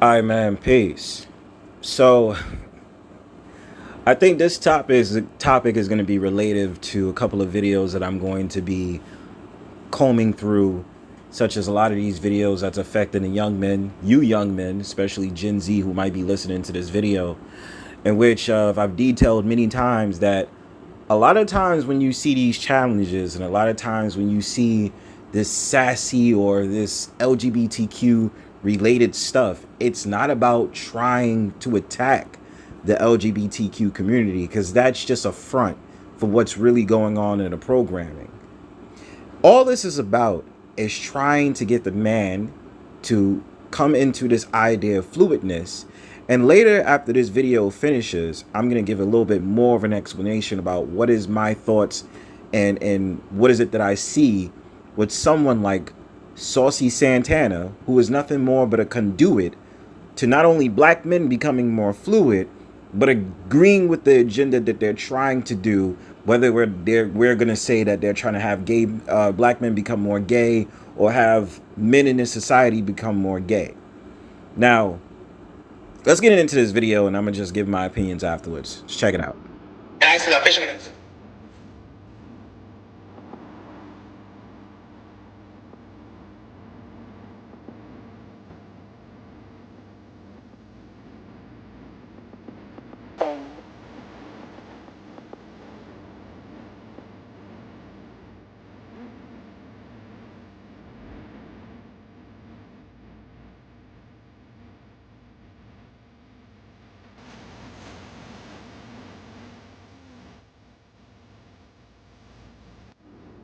All right, man. Peace. So, I think this topic is going to be related to a couple of videos that I'm going to be combing through, such as a lot of these videos that's affecting the young men, especially Gen Z who might be listening to this video, in which I've detailed many times that a lot of times when you see these challenges, and a lot of times when you see this sassy or this LGBTQ related stuff, it's not about trying to attack the LGBTQ community, because that's just a front for what's really going on in the programming. All this is about is trying to get the man to come into this idea of fluidness. And later, after this video finishes, I'm going to give a little bit more of an explanation about what is my thoughts and what is it that I see with someone like Saucy Santana, who is nothing more but a conduit to not only black men becoming more fluid, but agreeing with the agenda that they're trying to do. Whether we're gonna say that they're trying to have black men become more gay, or have men in this society become more gay. Now, let's get into this video, and I'm gonna just give my opinions afterwards. Let's check it out.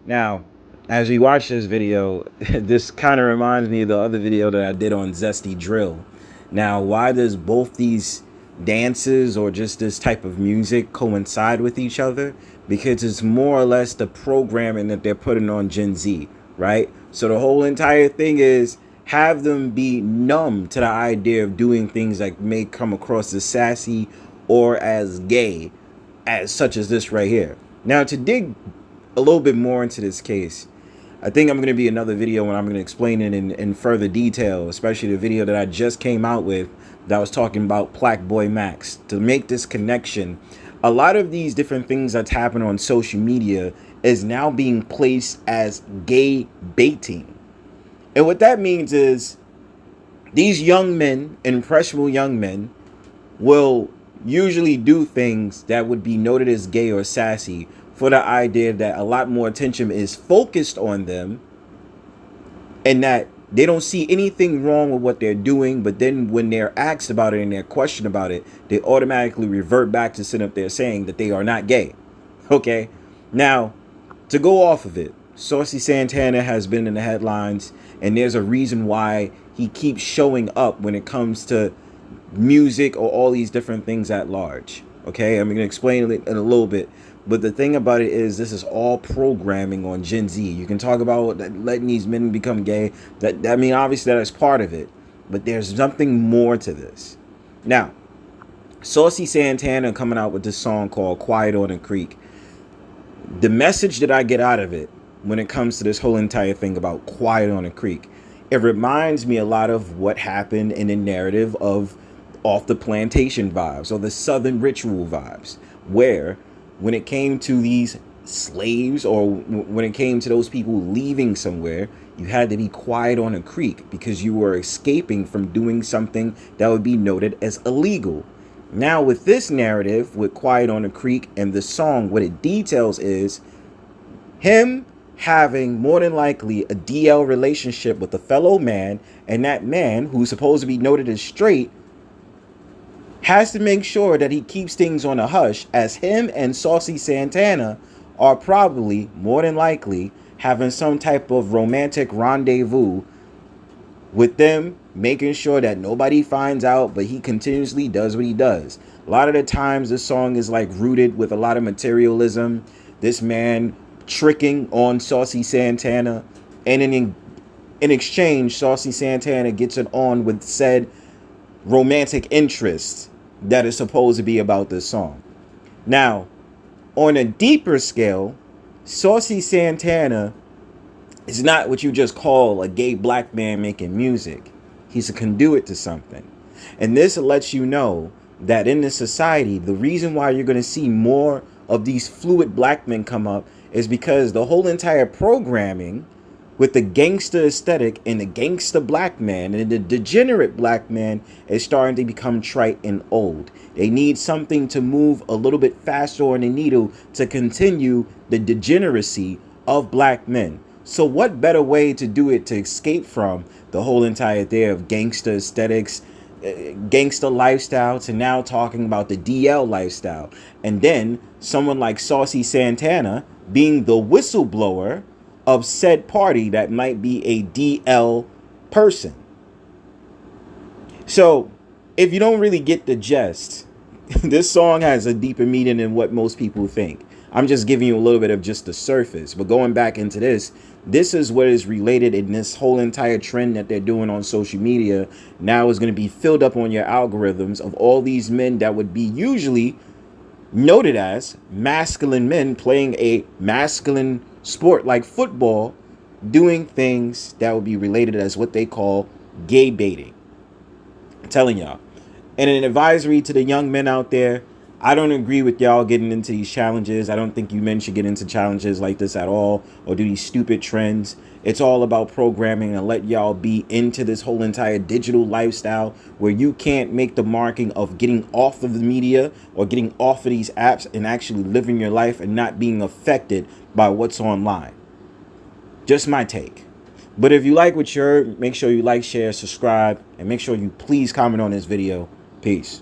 Now, as we watch this video, this kind of reminds me of the other video that I did on Zesty Drill. Now, why does both these dances or just this type of music coincide with each other? Because it's more or less the programming that they're putting on Gen Z, right? So the whole entire thing is have them be numb to the idea of doing things that may come across as sassy or as gay, as such as this right here. Now, to dig a little bit more into this case, I think I'm going to be another video when I'm going to explain it in further detail, especially the video that I just came out with that was talking about Black Boy Max. To make this connection, a lot of these different things that's happening on social media is now being placed as gay baiting. And what that means is these young men, impressionable young men, will usually do things that would be noted as gay or sassy, for the idea that a lot more attention is focused on them, and that they don't see anything wrong with what they're doing. But then when they're asked about it and they're questioned about it, they automatically revert back to sitting up there saying that they are not gay. Okay, now, to go off of it, Saucy Santana has been in the headlines, and there's a reason why he keeps showing up when it comes to music or all these different things at large. Okay, I'm going to explain it in a little bit. But the thing about it is, this is all programming on Gen Z. You can talk about letting these men become gay. I mean, obviously that is part of it. But there's something more to this. Now, Saucy Santana coming out with this song called Quiet on the Creek. The message that I get out of it when it comes to this whole entire thing about Quiet on the Creek, it reminds me a lot of what happened in the narrative of Off the Plantation vibes, or the Southern Ritual vibes, where when it came to these slaves, or when it came to those people leaving somewhere, you had to be quiet on a creek because you were escaping from doing something that would be noted as illegal. Now, with this narrative, with Quiet on a Creek and the song, what it details is him having more than likely a DL relationship with a fellow man, and that man, who's supposed to be noted as straight, has to make sure that he keeps things on a hush, as him and Saucy Santana are probably, more than likely, having some type of romantic rendezvous with them, making sure that nobody finds out, but he continuously does what he does. A lot of the times this song is like rooted with a lot of materialism. This man tricking on Saucy Santana, and in exchange, Saucy Santana gets it on with said romantic interest that is supposed to be about this song. Now, on a deeper scale, Saucy Santana is not what you just call a gay black man making music. He's a conduit to something. And this lets you know that in this society, the reason why you're going to see more of these fluid black men come up is because the whole entire programming with the gangster aesthetic and the gangster black man and the degenerate black man is starting to become trite and old. They need something to move a little bit faster on the needle to continue the degeneracy of black men. So what better way to do it to escape from the whole entire idea of gangster aesthetics, gangster lifestyle, to now talking about the DL lifestyle, and then someone like Saucy Santana being the whistleblower of said party that might be a DL person. So if you don't really get the gist, this song has a deeper meaning than what most people think. I'm just giving you a little bit of just the surface, but going back into this is what is related in this whole entire trend that they're doing on social media. Now is going to be filled up on your algorithms of all these men that would be usually noted as masculine men playing a masculine sport like football, doing things that would be related as what they call gay baiting. I'm telling y'all. And an advisory to the young men out there, I don't agree with y'all getting into these challenges. I don't think you men should get into challenges like this at all or do these stupid trends. It's all about programming and let y'all be into this whole entire digital lifestyle where you can't make the marking of getting off of the media or getting off of these apps and actually living your life and not being affected by what's online. Just my take. But if you like what you heard, make sure you like, share, subscribe, and make sure you please comment on this video. Peace.